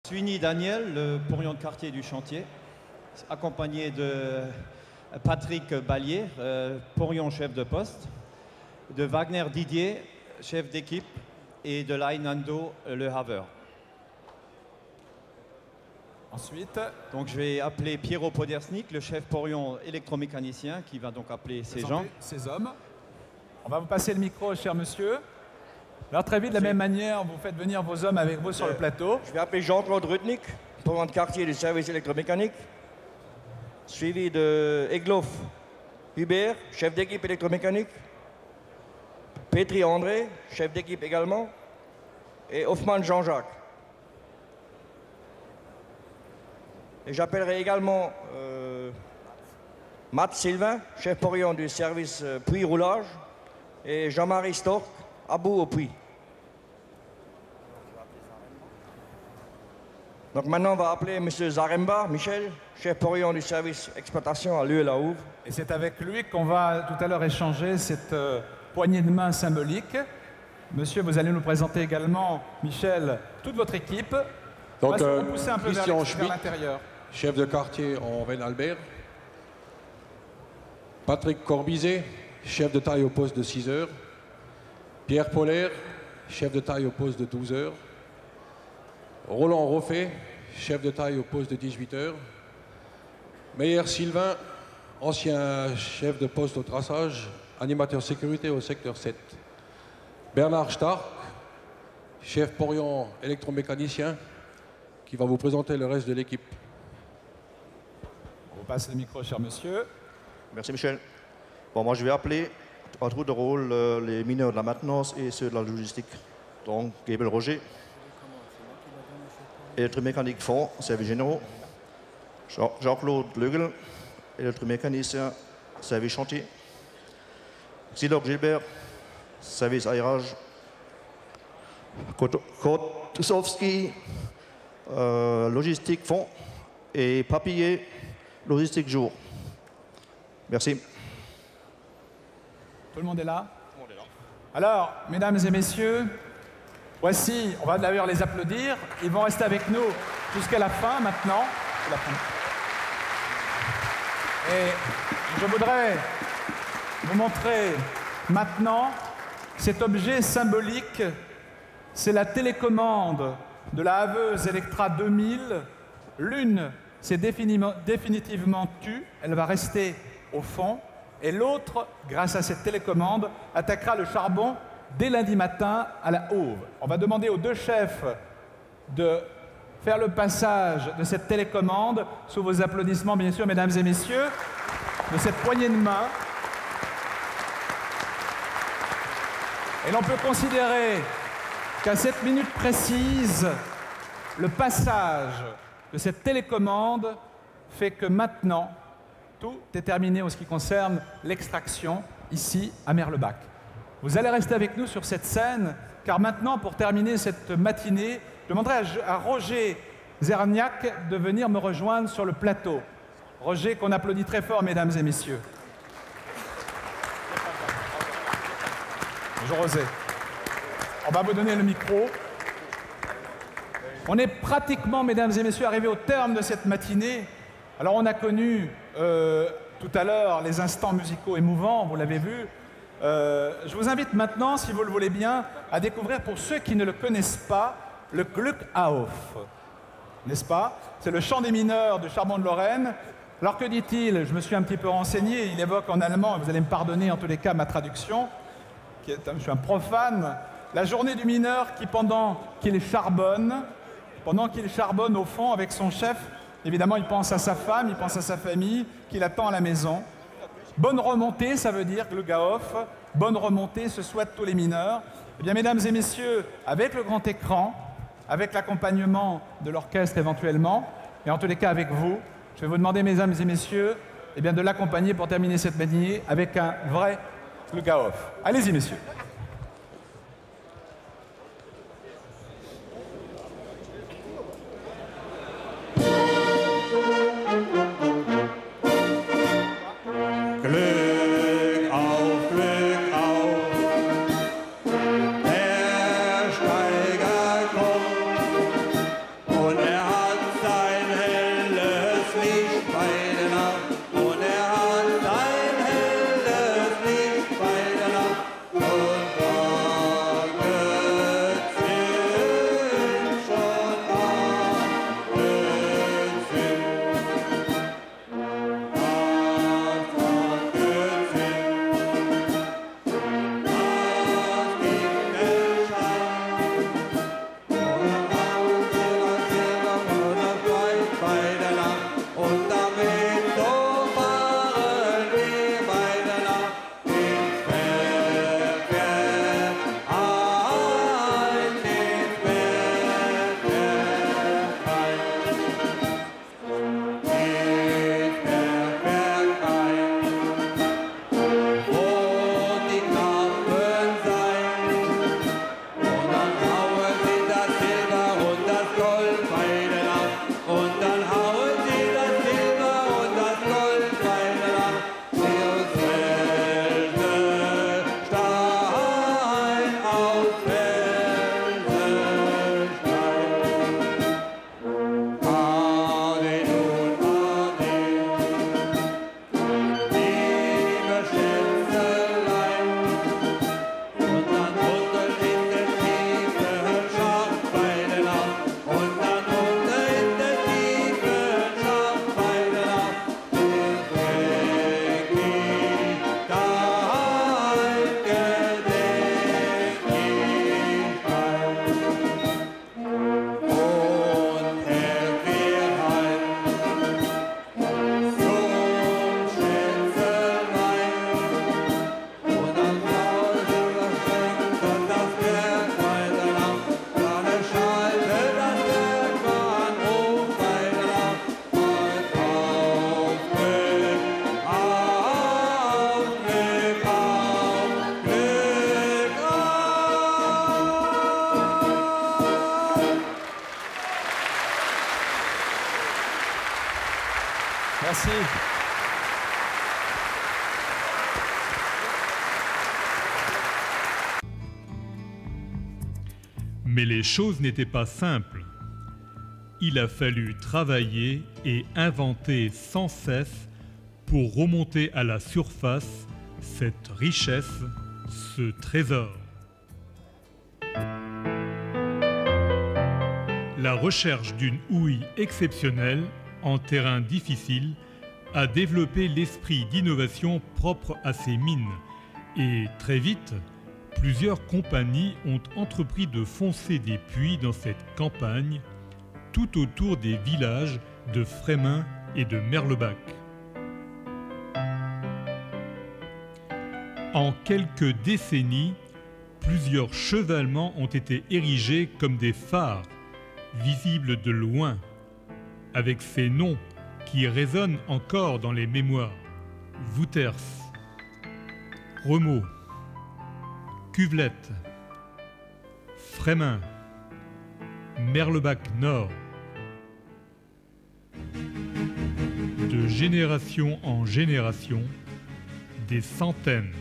Suini Daniel, le porion de quartier du chantier, accompagné de Patrick Ballier, porion chef de poste, de Wagner Didier, chef d'équipe, et de Lainando Le Haveur. Ensuite, donc je vais appeler Piero Podersnik, le chef porion électromécanicien, qui va donc appeler ces gens. Ces hommes. On va vous passer le micro, cher monsieur. Alors très vite, de la même manière, vous faites venir vos hommes avec vous sur le plateau. Je vais appeler Jean-Claude Rutnik, porion de quartier du service électromécanique, suivi de Egloff Hubert, chef d'équipe électromécanique, Petri André, chef d'équipe également, et Hoffman Jean-Jacques. Et j'appellerai également Matt Sylvain, chef porion du service puits roulage, et Jean-Marie Stork, à bout au puits. Donc maintenant, on va appeler M. Zaremba, Michel, chef porion du service exploitation à l'UE-la-Houve. Et c'est avec lui qu'on va tout à l'heure échanger cette poignée de main symbolique. Monsieur, vous allez nous présenter également, Michel, toute votre équipe. Donc, on va se repousser un peu vers Schmitt, l'intérieur. chef de quartier en Rennes-Albert. Patrick Corbizet, chef de taille au poste de 6 heures. Pierre Polaire, chef de taille au poste de 12 heures. Roland Roffet, chef de taille au poste de 18 heures. Meyer Sylvain, ancien chef de poste au traçage, animateur sécurité au secteur 7. Bernard Stark, chef porion électromécanicien, qui va vous présenter le reste de l'équipe. On vous passe le micro, cher monsieur. Merci Michel. Bon, moi je vais appeler à tour de rôle les mineurs de la maintenance et ceux de la logistique. Donc, Gabriel Roger, électromécanique fond, service généraux. Jean-Claude Legel, électromécanicien, service chantier. Xylor Gilbert, service aérage. Kotusowski, logistique fond. Et Papillet, logistique jour. Merci. Tout le monde est là? Tout le monde est là. Alors, mesdames et messieurs, voici, on va d'ailleurs les applaudir. Ils vont rester avec nous jusqu'à la fin maintenant. Et je voudrais vous montrer maintenant cet objet symbolique. C'est la télécommande de la haveuse Electra 2000. L'une s'est définitivement tue, elle va rester au fond. Et l'autre, grâce à cette télécommande, attaquera le charbon dès lundi matin à la Houve. On va demander aux deux chefs de faire le passage de cette télécommande, sous vos applaudissements, bien sûr, mesdames et messieurs, de cette poignée de main. Et l'on peut considérer qu'à cette minute précise, le passage de cette télécommande fait que maintenant, tout est terminé en ce qui concerne l'extraction ici à Merlebac. Vous allez rester avec nous sur cette scène, car maintenant, pour terminer cette matinée, je demanderai à Roger Zerniak de venir me rejoindre sur le plateau. Roger, qu'on applaudit très fort, mesdames et messieurs. Bonjour Roger. On va vous donner le micro. On est pratiquement, mesdames et messieurs, arrivés au terme de cette matinée. Alors on a connu tout à l'heure les instants musicaux émouvants, vous l'avez vu. Je vous invite maintenant, si vous le voulez bien, à découvrir, pour ceux qui ne le connaissent pas, le Glückauf. N'est-ce pas? C'est le chant des mineurs du charbon de Lorraine. Alors que dit-il? Je me suis un petit peu renseigné, il évoque en allemand, vous allez me pardonner en tous les cas ma traduction, je suis un profane, la journée du mineur qui, pendant qu'il charbonne au fond avec son chef, évidemment, il pense à sa femme, il pense à sa famille, qu'il attend à la maison. Bonne remontée, ça veut dire, Glückauf. Bonne remontée, se souhaitent tous les mineurs. Eh bien, mesdames et messieurs, avec le grand écran, avec l'accompagnement de l'orchestre éventuellement, et en tous les cas avec vous, je vais vous demander, mesdames et messieurs, eh bien, de l'accompagner pour terminer cette matinée avec un vrai Glückauf. Allez-y, messieurs. Und er Merci. Mais les choses n'étaient pas simples. Il a fallu travailler et inventer sans cesse pour remonter à la surface cette richesse, ce trésor. La recherche d'une houille exceptionnelle en terrain difficile a développé l'esprit d'innovation propre à ces mines et très vite, plusieurs compagnies ont entrepris de foncer des puits dans cette campagne tout autour des villages de Frémin et de Merlebach. En quelques décennies, plusieurs chevalements ont été érigés comme des phares, visibles de loin, avec ces noms qui résonnent encore dans les mémoires. Wouters, Remeau, Cuvelette, Frémin, Merlebach Nord. De génération en génération, des centaines,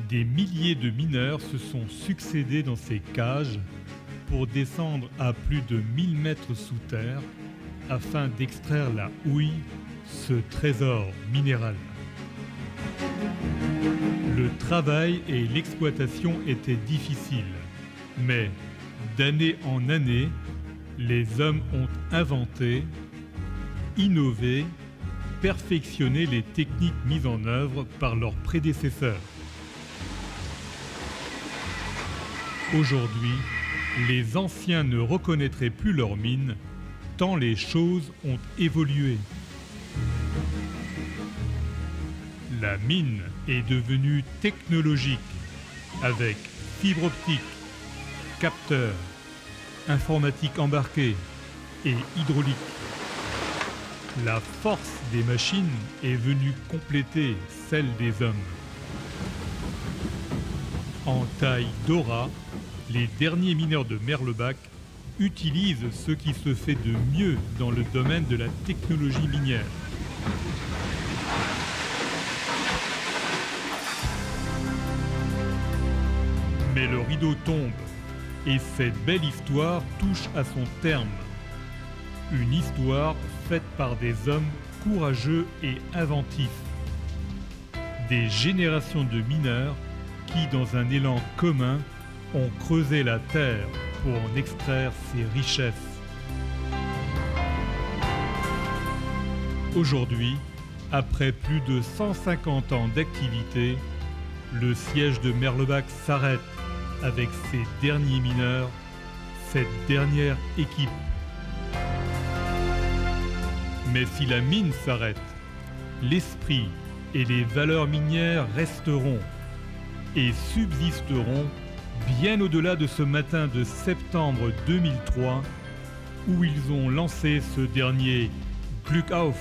des milliers de mineurs se sont succédés dans ces cages pour descendre à plus de 1000 mètres sous terre afin d'extraire la houille, ce trésor minéral. Le travail et l'exploitation étaient difficiles, mais d'année en année, les hommes ont inventé, innové, perfectionné les techniques mises en œuvre par leurs prédécesseurs. Aujourd'hui, les anciens ne reconnaîtraient plus leurs mines, tant les choses ont évolué. La mine est devenue technologique, avec fibre optique, capteurs, informatique embarquée et hydraulique. La force des machines est venue compléter celle des hommes. En taille Dora, les derniers mineurs de Merlebach utilisent ce qui se fait de mieux dans le domaine de la technologie minière. Mais le rideau tombe et cette belle histoire touche à son terme. Une histoire faite par des hommes courageux et inventifs. Des générations de mineurs qui, dans un élan commun, ont creusé la terre pour en extraire ses richesses. Aujourd'hui, après plus de 150 ans d'activité, le siège de Merlebach s'arrête avec ses derniers mineurs, cette dernière équipe. Mais si la mine s'arrête, l'esprit et les valeurs minières resteront et subsisteront bien au-delà de ce matin de septembre 2003 où ils ont lancé ce dernier Glück auf!